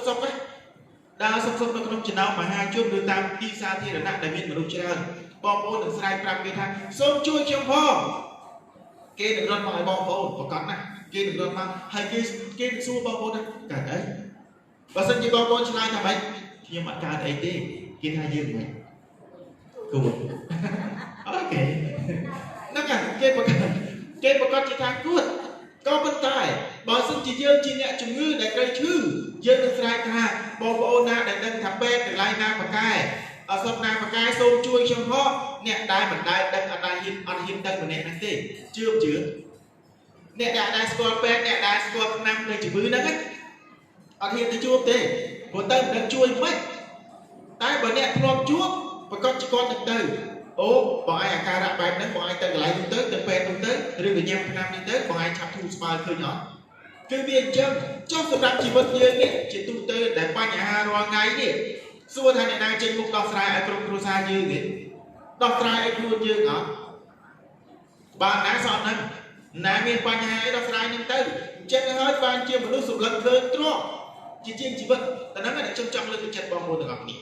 នៅក្នុងចំណោមមហាជនឬតាមទីសាធារណៈដែលមានមនុស្សច្រើនបងប្អូននឹងស្រែកប្រាប់គេថាសូមជួយខ្ញុំផងគេនឹងរត់មកឲ្យបងប្អូនប្រកាសណាគេនឹងរត់មកហើយគេនឹងសួរបងប្អូនថាកើតអីបើសិនជាបងប្អូនឆ្លើយថាម៉េចខ្ញុំអត់កើតអីទេគេថាយើងមិនគួរអូខេហ្នឹងហើយគេប្រកាសជាថាគួរក៏ប៉ុន្តែបើសិនជាយើងជាអ្នកជំងឺដែលត្រូវឈឺយើងនឹងស្រែកថាបងប្អូនណាដែលដឹងថាពេទ្យកន្លែងណាប៉ាកែអសពណាប៉ាកែសូមជួយខ្ញុំផងអ្នកដែលមិនដែលដឹងអត់ហ៊ានទៅម្នាក់ហ្នឹងទេជឿអ្នកដែលស្គាល់ពេទ្យអ្នកដែលស្គាល់ថ្នាំនៃជំងឺហ្នឹងអត់ហ៊ានទៅជួបទេព្រោះទៅមិនដឹងជួយមិនតែបើអ្នកធ្លាប់ជួបប្រកាសជាគាត់នឹងទៅអូបងឯងអាការៈបែបហ្នឹងបងឯងទៅកន្លែងនោះទៅពេទ្យនោះទៅឬក៏ញ៉ាំថ្នាំនេះទៅបងឯងឆាប់ធូរស្បើយឃើញអត់គឺវាអញ្ចឹងចុះសម្រាប់ជីវិតយើងនេះជាទូទៅដែលបញ្ហារាល់ថ្ងៃនេះសួរថាអ្នកណាចេញមុខដោះស្រាយឲ្យក្រុមគ្រួសារយើងទេដោះស្រាយឲ្យខ្លួនយើងអត់បានណាសោះហ្នឹងណាមានបញ្ហាអីដោះស្រាយនឹងទៅអញ្ចឹងហើយបានជាមនុស្សសម្លឹងឃើញទ្រព្យជាជាងជីវិតតែហ្នឹងតែខ្ញុំចង់លើកទឹកចិត្តបងប្អូនទាំងអស់គ្នា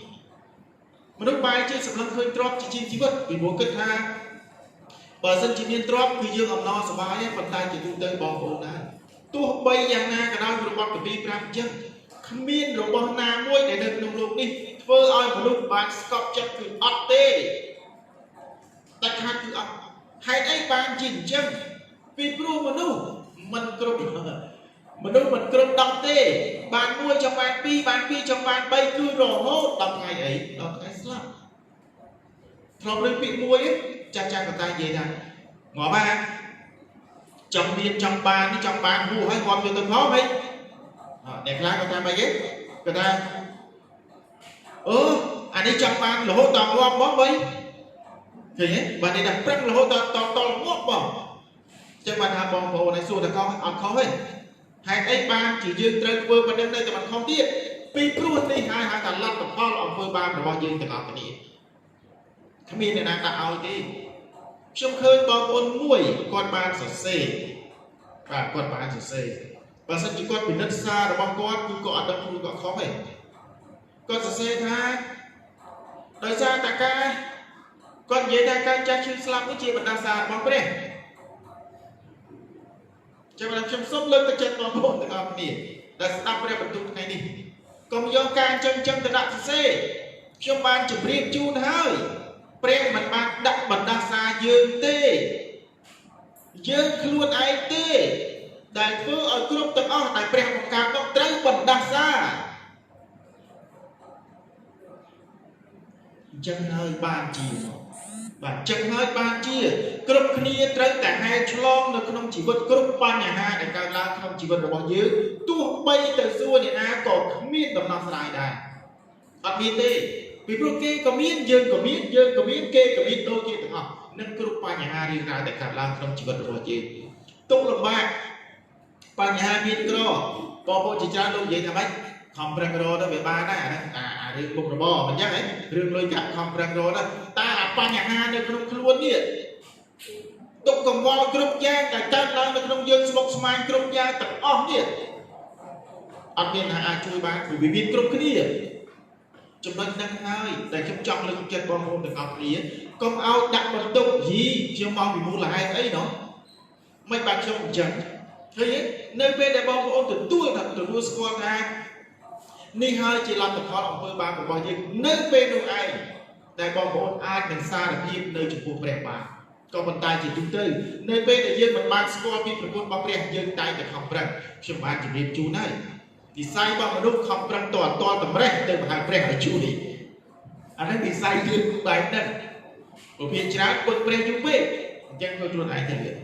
មនុស្សបែរជាសម្លឹងឃើញទ្រព្យជាជាងជីវិតពីព្រោះគិតថាបើសិនជាមានទ្រព្យគឺយើងអំណរសប្បាយប៉ុន្តែជាទូទៅបងប្អូនដែរទោះបីយ៉ាងណាក៏ដោយរបស់កាពី5អញ្ចឹងគ្មានរបស់ណាមួយដែលនៅក្នុងលោកនេះធ្វើឲ្យមនុស្សបានស្កប់ចិត្តគឺអត់ទេតែខាត់គឺអត់ហេតុអីបានជាអញ្ចឹងពីព្រោះមនុស្សមិនគ្រប់10ទេបាន1ចង់បាន2បាន2ចង់បាន3គឺរហូតដល់ថ្ងៃអីដល់ថ្ងៃស្លាប់ធ្លាប់លើពាក្យមួយចាស់ក៏តែនិយាយថាងាប់ហ่าចង់មានចង់បាននេះចង់បានហួរហើយងាប់យកទៅផងហីអ្នកខ្លះគាត់ថាម៉េចគេគាត់ថាអានេះចង់បានរហូតដល់ងាប់បងបីឃើញទេបើនេះតែប្រឹងរហូតដល់ងាប់បងចឹងបានថាបងប្អូនឲ្យសួរតកអត់ខុសហេតុអីបានជាយើងត្រូវធ្វើប៉ុណ្្នឹងនៅតែមិនខុសទៀតពីព្រោះនេះហើយហៅថាលទ្ធផលអំពើបាបរបស់យើងទាំងអស់គ្នាគ្មានអ្នកណាដាក់ឲ្យទេខ្ញុំឃើញបងប្អូនមួយគាត់បានសរសេរគាត់បានសរសេរបើសិនជាគាត់ពិនិត្យសាររបស់គាត់គឺគាត់អត់ដឹងខ្លួនគាត់ខុសទេគាត់សរសេរថាដោយសារតែគាត់និយាយថាការចាស់ឈឺស្លាប់នេះជាបណ្ដាសាររបស់ព្រះចាំបានខ្ញុំសូមលើកទឹកចិត្តបងប្អូនទាំងអស់គ្នាដែលស្ដាប់ព្រះបន្ទូលថ្ងៃនេះកុំយកការចឹងទៅដាក់សរសេរខ្ញុំបានជម្រាបជូនហើយព្រះមិនបានដាក់បណ្ដាសាយើងទេយើងខ្លួនឯងទេដែលធ្វើឲ្យគ្រប់ទាំងអស់ដែលព្រះបង្កើតមកត្រូវបណ្ដាសាអញ្ចឹងហើយបានជាបាទចឹងហើយបានជាគ្រប់គ្នាត្រូវតែហែលឆ្លងនៅក្នុងជីវិតគ្រប់បញ្ហាដែលកើតឡើងក្នុងជីវិតរបស់យើងទោះបីទៅសួរអ្នកណាក៏គ្មានដំណោះស្រាយដែរអត់មានទេពីព្រោះគេក៏មានយើងក៏មានគេក៏មានដូចគ្នាទាំងអស់នឹងគ្រប់បញ្ហារឿងរ៉ាវដែលកើតឡើងក្នុងជីវិតរបស់យើងទុកលំបាកបញ្ហាមានក្របងប្អូនជាច្រើនលោកនិយាយថាម៉េចខំប្រឹងរកទៅវាបានដែរអារឿងមុខរបរមិនចឹងហ៎រឿងលុយកាក់ខំប្រឹងរកទៅតែអាបញ្ហានៅក្នុងខ្លួននេះទុកកង្វល់គ្រប់យ៉ាងដែលកើតឡើងនៅក្នុងយើងស្មុគស្មាញគ្រប់យ៉ាងទាំងអស់នេះអត់មានណាអាចជួយបានព្រោះវាមានគ្រប់គ្នាចំណុចហ្នឹងហើយដែលខ្ញុំចង់លើកចិត្តបងប្អូនទាំងអស់គ្នាកុំឲ្យដាក់បន្ទុកខ្ញុំមកពីមូលហេតុអីណោះមិនបានខ្ញុំអញ្ចឹងឃើញទេនៅពេលដែលបងប្អូនទទួលស្គាល់ថានេះហើយជាលទ្ធផលអំពើបាបរបស់យើងនៅពេលនោះឯងដែលបងប្អូនអាចនឹងសារភាពនៅចំពោះព្រះបានក៏ប៉ុន្តែជាទូទៅនៅពេលដែលយើងមិនបានស្គាល់ពីប្រគុណរបស់ព្រះយើងតែងតែខំប្រឹងខ្ញុំបានជម្រាបជូនហើយ វិស័យរបស់មនុស្សខំប្រឹងតតម្រេះទៅមហាព្រះឲ្យជួយអានេះវិស័យយើងបែបហ្នឹងពុភាច្រើនពុតព្រះយូរពេកអញ្ចឹងក៏ខ្លួនឯងទៅទៀត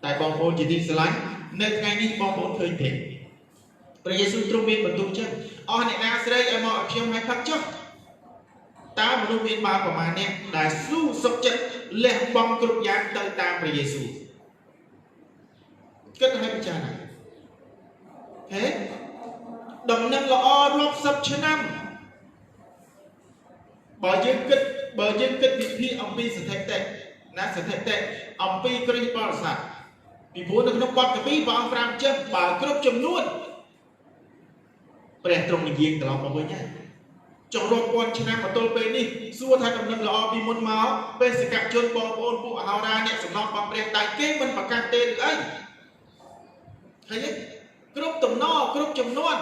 តែបងប្អូនជាទីស្រឡាញ់នៅថ្ងៃនេះបងប្អូនឃើញទេព្រះយេស៊ូវទ្រង់មានបន្ទូលចឹងអស់អ្នកណាស្រីឲ្យមកឲ្យខ្ញុំឲ្យផឹកចុះតើមនុស្សមានបាបប្រមាណអ្នកដែលស៊ូសុខចិត្តលះបង់គ្រប់យ៉ាងទៅតាមព្រះយេស៊ូវគិតឲ្យពិចារណាហេដំណឹងល្អរាប់សិបឆ្នាំបើយើងគិតវិភាគអំពីស្ថិតិណាស្ថិតិអំពីគ្រិស្តបរិស័ទពីព្រោះនៅក្នុងបទកាពីព្រះអង្គប្រាប់ចឹងបើគ្រប់ចំនួនព្រះទ្រង់និយាយត្រឡប់មកវិញហើយចុះរាប់ពាន់ឆ្នាំមកទល់ពេលនេះសួរថាដំណឹងល្អពីមុនមកបេសកជនបងប្អូនពួកអហោរាអ្នកសំណងរបស់ព្រះតែគេមិនប្រកាសទេឬអីហើយគ្រប់តំណគ្រប់ចំនួន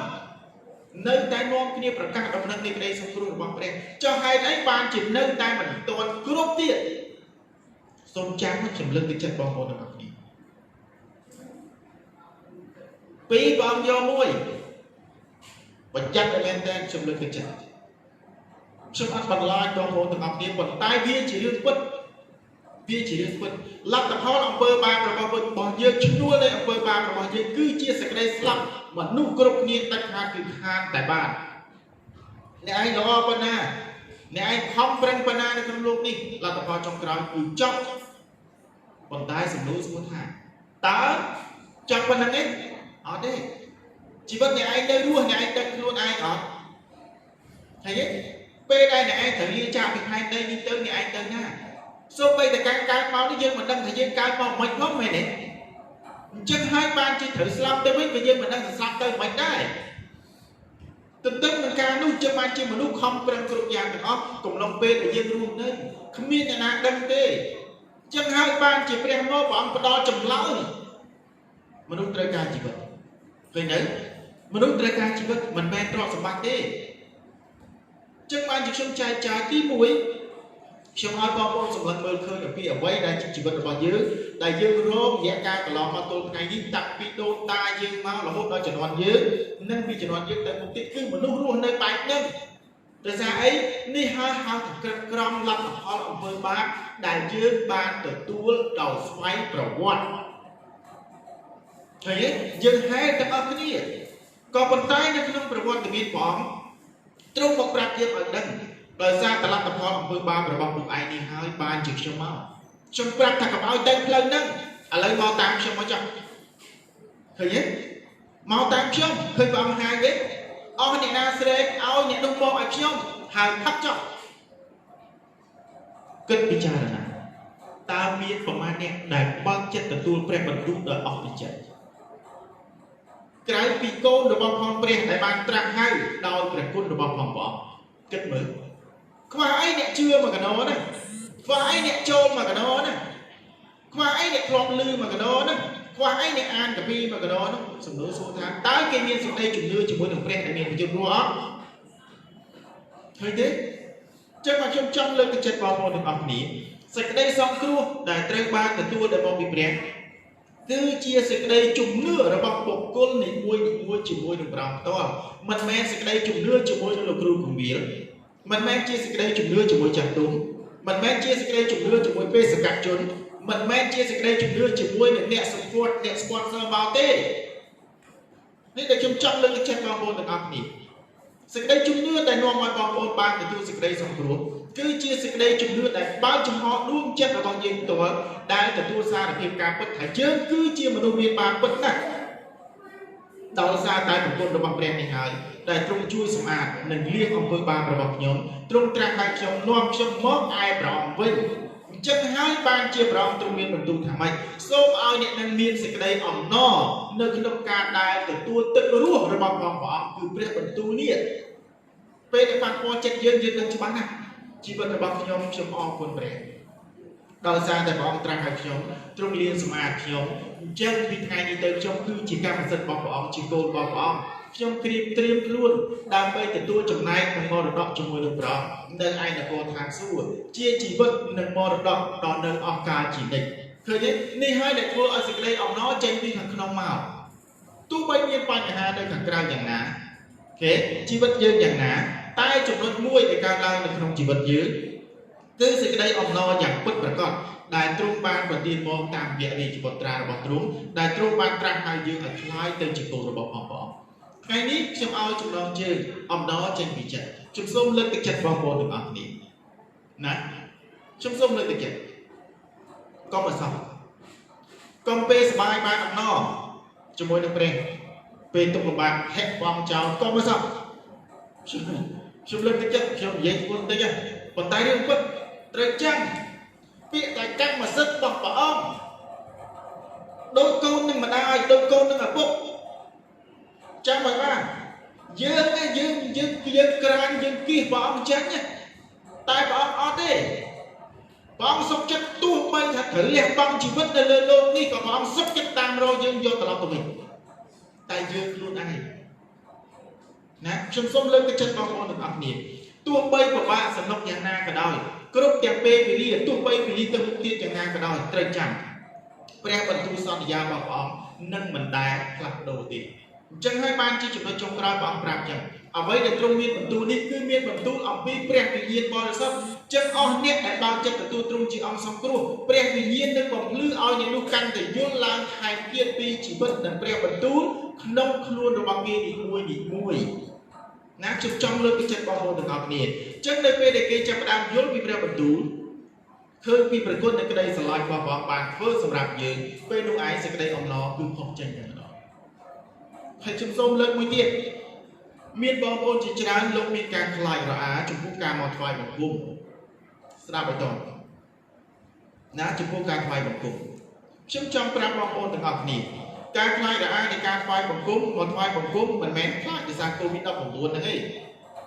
នៅតែនាំគ្នាប្រកាសដំណឹងនៃក្តីសង្គ្រោះរបស់ព្រះចុះហេតុអីបានជានៅតែមិនទាន់គ្រប់ទៀតសូមចាំខ្ញុំលើកទឹកចិត្តបងប្អូនទាំងអស់គ្នាពីរព្រះអង្គយកមួយបញ្ជាក់តែមែនតើខ្ញុំលើកទឹកចិត្តខ្ញុំអត់បន្លាចបងប្អូនទាំងអស់គ្នាប៉ុន្តែវាជារឿងពិតលទ្ធផលអំពើបាបរបស់យើងឈ្នួលនៃអំពើបាបរបស់យើងគឺជាសេចក្តីស្លាប់មនុស្សគ្រប់គ្នាដាច់ខាតគឺខានតែបានអ្នកឯងល្អប៉ុណ្ណាអ្នកឯងខំប្រឹងប៉ុណ្ណានៅក្នុងលោកនេះលទ្ធផលចុងក្រោយគឺចប់ប៉ុន្តែសំណួរសួរថាតើចប់ប៉ុណ្ណឹងទេអត់ទេជីវិតអ្នកឯងនៅរស់អ្នកឯងដឹងខ្លួនឯងអត់ហើយពេលដែលអ្នកឯងត្រូវលាចាកពីផែនដីនេះទៅអ្នកឯងទៅណាសូម្បីតែការកើតមកនេះយើងមិនដឹងថាយើងកើតមកមិនផងមែនទេអញ្ចឹងហើយបានជាត្រូវស្លាប់ទៅវិញក៏យើងមិនដឹងថាស្លាប់ទៅមិនដែរទន្ទឹមនឹងការនោះចឹងបានជាមនុស្សខំប្រឹងគ្រប់យ៉ាងទាំងអស់កំឡុងពេលដែលយើងរស់នៅគ្មានអ្នកណាដឹងទេចឹងហើយបានជាព្រះមកព្រះអង្គផ្ដល់ចម្លើយមនុស្សត្រូវការជីវិតឃើញទេមនុស្សត្រូវការជីវិតមិនមែនទ្រព្យសម្បត្តិទេចឹងបានជាខ្ញុំចែកចាយទី1ខ្ញុំឲ្យបងប្អូនសម្លឹងមើលឃើញអំពីអ្វីដែលជាជីវិតរបស់យើងដែលយើងរងរយៈកាលកន្លងមកទល់ថ្ងៃនេះតាំងពីដូនតាយើងមករហូតដល់ជំនាន់យើងនិងពីជំនាន់យើងទៅមុខទៀតគឺមនុស្សរស់នៅបែបហ្នឹងដោយសារអីនេះហៅថាក្រមលទ្ធផលអំពើបាបដែលយើងបានទទួលដោយស្វ័យប្រវត្តិឃើញទេយើងហែលទាំងអស់គ្នាក៏ប៉ុន្តែនៅក្នុងប្រវត្តិមានព្រះអង្គទ្រង់មកប្រាប់យើងឲ្យដឹងដោយសារតលទ្ធផលអំពើបាបរបស់ពួកឯងនេះហើយបានជាខ្ញុំមកខ្ញុំប្រាប់ថាកុំឲ្យទៅផ្លូវហ្នឹងឥឡូវមកតាមខ្ញុំមកចុះឃើញទេមកតាមខ្ញុំឃើញព្រះអង្គហៅទេអស់អ្នកណាស្រែកឲ្យអ្នកនោះមកឲ្យខ្ញុំហៅផឹកចុះគិតពិចារណាតើមានប្រមាណអ្នកដែលបើកចិត្តទទួលព្រះបន្ទូលដោយអស់ពីចិត្តក្រៅពីកូនរបស់ផងព្រះដែលបានត្រាស់ហៅដោយព្រះគុណរបស់ផងព្រះអង្គគិតមើលខ្វះអីអ្នកជឿមកកណោណាខ្វះអីអ្នកចូលមកកណោណាខ្វះអីអ្នកធ្លាប់ឮមកកណោណាខ្វះអីអ្នកអានកាពីមកកណោណាសំណួរសួរថាតើគេមានសេចក្តីជំនឿជាមួយនឹងព្រះដែលមានប្រយោជន៍រស់អត់ឃើញទេចឹងមកខ្ញុំចង់លើកទឹកចិត្តបងប្អូនទាំងអស់គ្នាសេចក្តីសង្គ្រោះដែលត្រូវបានទទួលដោយមកពីព្រះគឺជាសេចក្តីជំនឿរបស់បុគ្គលនីមួយជាមួយនឹងព្រះផ្ទាល់មិនមែនសេចក្តីជំនឿជាមួយនឹងលោកគ្រូគង្វាលមិនមែនជាសេចក្តីជំនឿជាមួយចាស់ទុំមិនមែនជាសេចក្តីជំនឿជាមួយបេសកជនមិនមែនជាសេចក្តីជំនឿជាមួយនឹងអ្នកសង្កត់អ្នកស្ពន់សើមកទេនេះដែលខ្ញុំចង់លើកទឹកចិត្តបងប្អូនទាំងអស់គ្នាសេចក្តីជំនឿដែលនាំឲ្យបងប្អូនបានទទួលសេចក្តីសង្គ្រោះគឺជាសេចក្តីជំនឿដែលបើកចំហដួងចិត្តរបស់យើងផ្ទាល់ដែលទទួលសារភាពការពិតថាយើងគឺជាមនុស្សមានបាបពិតណាស់ដោយសារតែប្រគុណរបស់ព្រះនេះហើយដែលទ្រង់ជួយសម្អាតនិងលាងអំពើបាបរបស់ខ្ញុំទ្រង់ត្រាស់ឲ្យខ្ញុំនាំខ្ញុំមកឯព្រះអង្គវិញអញ្ចឹងហើយបានជាព្រះអង្គទ្រង់មានបន្ទូលថាម៉េចសូមឲ្យអ្នកនឹងមានសេចក្តីអំណរនៅក្នុងការដែលទទួលទឹករស់របស់ព្រះអង្គគឺព្រះបន្ទូលនេះពេលដែលប៉ះពាល់ចិត្តយើងនឹងច្បាស់ណាស់ជីវិតរបស់ខ្ញុំអរគុណព្រះដោយសារតែព្រះអង្គត្រាស់ឲ្យខ្ញុំទ្រង់លាងសម្អាតខ្ញុំអញ្ចឹងពីថ្ងៃនេះទៅខ្ញុំគឺជាកម្មសិទ្ធិរបស់ព្រះអង្គជាកូនរបស់ព្រះអង្គខ្ញុំត្រៀមខ្លួនដើម្បីទទួលចំណែកនិងមរតកជាមួយនឹងព្រះអង្គនៅឯនគរឋានសួគ៌ជាជីវិតនិងមរតកដល់នៅអស់កលជានិច្ចឃើញទេនេះហើយដែលធ្វើឲ្យសេចក្តីអំណរចេញពីខាងក្នុងមកទ tu bay miên pan nhà nơi khẳng caoอย่างណា okay ជីវិតយើងយ៉ាងណាតែចំណុចមួយដែលកើតឡើងនៅក្នុងជីវិតយើងគឺសេចក្តីអំណរយ៉ាងពិតប្រាកដដែលទ្រង់បានប្រទានមកតាមរយៈរាជបុត្រារបស់ទ្រង់ដែលទ្រង់បានត្រាស់ហៅយើងឲ្យคล้ายទៅជាកូនរបស់ព្រះអង្គថ្ងៃនេះខ្ញុំឲ្យចំណងជើងអំណរចេញពីចិត្តខ្ញុំសូមលើកទឹកចិត្តបងប្អូនទាំងអស់គ្នាណាខ្ញុំសូមលើកទឹកចិត្តកុំអសោះកុំពេលសប្បាយបានអំណរជាមួយនឹងព្រះពេលទុកលំបាកហិបងចោលកុំអសោះខ្ញុំលើកទឹកចិត្តខ្ញុំនិយាយខ្លួនតិចប៉ុន្តែរឿងពិតត្រូវចាំពាក្យតែកម្មសិទ្ធិរបស់ព្រះអង្គដូចកូននឹងម្ដាយដូចកូននឹងឪពុកចាំឲ្យបានយើងក្រានយើងគៀសព្រះអង្គចេញតែព្រះអង្គអត់ទេព្រះអង្គសុខចិត្តទោះបីថាត្រូវលះបង់ជីវិតនៅលើលោកនេះក៏ព្រះអង្គសុខចិត្តតាមរកយើងយកត្រឡប់ទៅវិញតែយើងខ្លួនឯងណាខ្ញុំសូមលើកទឹកចិត្តបងប្អូនទាំងអស់គ្នាទោះបីពិបាកសំណុកយ៉ាងណាក៏ដោយគ្រប់ទាំងពេលវេលាទោះបីវេលាទៅមុខទៀតយ៉ាងណាក៏ដោយត្រូវចាំព្រះបន្ទូលសន្យារបស់ព្រះអង្គនឹងមិនដែលផ្លាស់ប្ដូរទេអញ្ចឹងហើយបានជាចំណុចចុងក្រោយព្រះអង្គប្រាប់ចឹងអ្វីដែលទ្រង់មានបន្ទូលនេះគឺមានបន្ទូលអំពីព្រះវិញ្ញាណបរិសុទ្ធចឹងអស់អ្នកដែលបានចិត្តទទួលទ្រង់ជាអង្គសង្គ្រោះព្រះវិញ្ញាណនឹងបំភ្លឺឲ្យអ្នកនោះកាន់តែយល់ឡើងថែមទៀតពីជីវិតនិងព្រះបន្ទូលក្នុងខ្លួនរបស់គេនីមួយណាខ្ញុំចង់លើកទឹកចិត្តបងប្អូនទាំងអស់គ្នាអញ្ចឹងនៅពេលដែលគេចាប់ផ្ដើមយល់ពីព្រះបន្ទូលឃើញពីប្រគុណនៃក្តីស្រឡាញ់របស់ព្រះអង្គបានធ្វើសម្រាប់យើងពេលនោះឯងសេចក្តីអំណរគឺផុសចេញតែម្ដងហើយខ្ញុំសូមលើកមួយទៀតមានបងប្អូនជាច្រើនលោកមានការខ្លាចរអាចំពោះការមកថ្វាយបង្គំស្ដាប់ឲ្យតណាចំពោះការថ្វាយបង្គំខ្ញុំចង់ប្រាប់បងប្អូនទាំងអស់គ្នាការខ្លាចរអានៃការថ្វាយបង្គំមកថ្វាយបង្គំមិនមែនខ្លាចដោយសារ COVID-19 ហ្នឹងទេ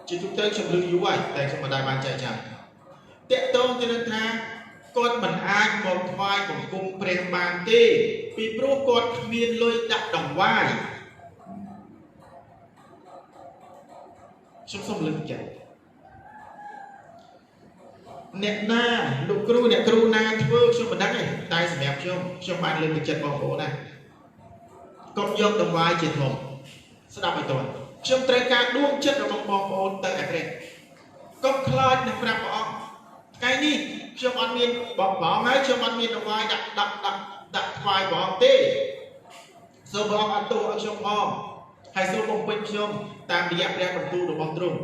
ជាទូទៅខ្ញុំឮយូរហើយតែខ្ញុំមិនដែលបានចែកចាយតកតងទៅនឹងថាគាត់មិនអាចមកថ្វាយបង្គំព្រះបានទេពីព្រោះគាត់គ្មានលុយដាក់ដង្វាយខ្ញុំសូមលើកចិត្តអ្នកណាលោកគ្រូអ្នកគ្រូណាធ្វើខ្ញុំមិនដឹងទេតែសម្រាប់ខ្ញុំបានលើកទឹកចិត្តបងប្អូនណាកុំយកដង្វាយជាធំស្ដាប់ឲ្យតន់ខ្ញុំត្រូវការដួងចិត្តរបស់បងប្អូនទៅឯព្រះកុំខ្លាចនឹងប្រាប់ព្រះអង្គថ្ងៃនេះខ្ញុំអត់មានបងប្រងហើយខ្ញុំអត់មានដង្វាយដាក់ថ្វាយព្រះអង្គទេសូមព្រះអង្គអត់ទោសឲ្យខ្ញុំផងហើយសូមបំពេញខ្ញុំតាមរយៈព្រះបន្ទូលរបស់ទ្រង់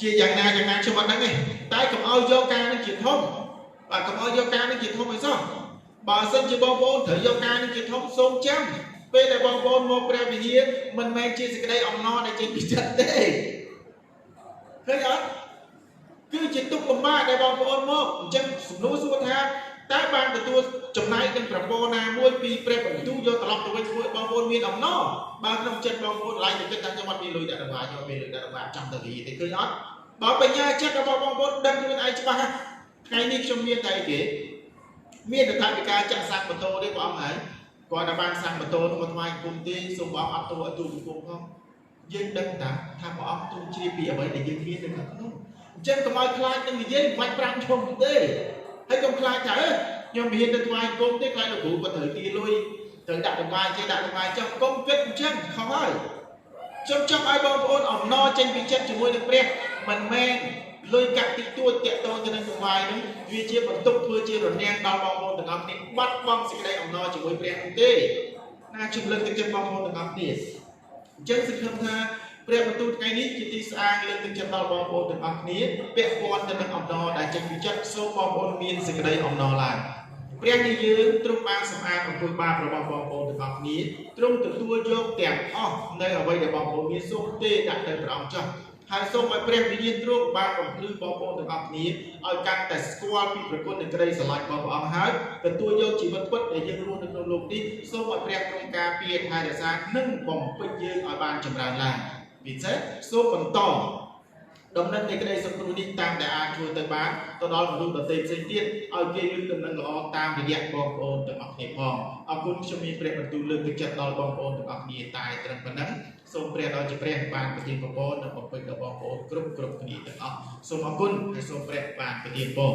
ជាយ៉ាងណាខ្ញុំអត់ដឹងទេតែកុំឲ្យយកការនេះជាធំបាទកុំឲ្យយកការនេះជាធំអីសោះបើសិនជាបងប្អូនត្រូវយកការនេះជាធំសូមចាំពេលដែលបងប្អូនមកព្រះវិហារមិនមែនជាសេចក្តីអំណរដែលចេញពីចិត្តទេឃើញអត់គឺជាទុក្ខលំបាកដែលបងប្អូនមកអញ្ចឹងសំណួរសួរថាតើបានទទួលចំណែកនឹងប្រព័ន្ធណាមួយពីព្រះបន្ទូលយកត្រឡប់ទៅវិញធ្វើឲ្យបងប្អូនមានអំណរបើក្នុងចិត្តបងប្អូនឡាយទៅគិតថាខ្ញុំអត់មានលុយដាក់ដង្វាយខ្ញុំមានលុយដាក់ដង្វាយចាំទៅវិហារទេឃើញអត់បើបញ្ញាចិត្តរបស់បងប្អូនដឹងខ្លួនឯងច្បាស់ថ្ងៃនេះខ្ញុំមានតែគេមានតែពីការចាក់សាំងម៉ូតូទេបងប្អូនហើយគាត់តែបានសាំងម៉ូតូនោះមកថ្វាយគុំទេសូមបងអត់ទោសឲ្យទូគុំផងយើងដឹងថាព្រះអង្គទ្រង់ជ្រាបពីអ្វីដែលយើងមាននៅខាងក្នុងអញ្ចឹងកុំឲ្យខ្លាចនឹងនិយាយមិនបាច់5ឈុំទេហើយកុំខ្លាចថាខ្ញុំមិនហ៊ានទៅថ្វាយគុំទេខ្លាចលោកគ្រូគាត់ត្រូវទីលុយត្រូវដាក់ដង្វាយចេះដាក់ដង្វាយចុះកុំគិតអញ្ចឹងខុសហើយខ្ញុំចង់ឲ្យបងប្អូនអំណរចេញពីចិត្តជាមួយនឹងព្រះមិនមែនលុយកាក់តិចតួចតាក់ទងទៅនឹងដង្វាយនោះវាជាបន្ទុកធ្វើជារនាំងដល់បងប្អូនទាំងអស់គ្នាបាត់បង់សេចក្តីអំណរជាមួយព្រះនោះទេណាខ្ញុំលើកទឹកចិត្តបងប្អូនទាំងអស់គ្នាអញ្ចឹងសង្ឃឹមថាព្រះបន្ទូលថ្ងៃនេះជាទីស្អាងលើកទឹកចិត្តដល់បងប្អូនទាំងអស់គ្នាពាក់ព័ន្ធទៅនឹងអំណរដែលចេញពីចិត្តសូមបងប្អូនមានសេចក្តីអំណរឡើងព្រះនៃយើងទ្រង់បានសម្អាតអំពើបាបរបស់បងប្អូនទាំងអស់គ្នាទ្រង់ទទួលយកទាំងអស់នៅអ្វីដែលបងប្អូនមានសូមទេដាក់ទៅព្រះអង្គចុះហើយសូមឲ្យព្រះវិញ្ញាណទ្រង់បានបំភ្លឺបងប្អូនទាំងអស់គ្នាឲ្យកាន់តែស្គាល់ពីប្រគុណនៃក្តីស្រឡាញ់របស់ព្រះអង្គហើយទទួលយកជីវិតពិតដែលយើងរស់នៅក្នុងលោកនេះសូមឲ្យព្រះទ្រង់ការពារថែរក្សានិងបំពេញយើងឲ្យបានចម្រើនឡើងពិសេសសូមបន្តដំណឹងនៃក្តីសង្គ្រោះនេះតាមដែលអាចជួយទៅបានទៅដល់មនុស្សដទៃផ្សេងទៀតឲ្យគេឮដំណឹងល្អតាមរយៈបងប្អូនទាំងអស់គ្នាផងអរគុណខ្ញុំមានព្រះបន្ទូលលើកទឹកចិត្តដល់បងប្អូនទាំងអស់គ្នាតែត្រឹមប៉ុណ្ណឹងសូមព្រះដ៏ជាព្រះបានប្រទានពរនិងបំពេញដល់បងប្អូនគ្រប់គ្នាទាំងអស់សូមអរគុណហើយសូមព្រះបានប្រទានពរ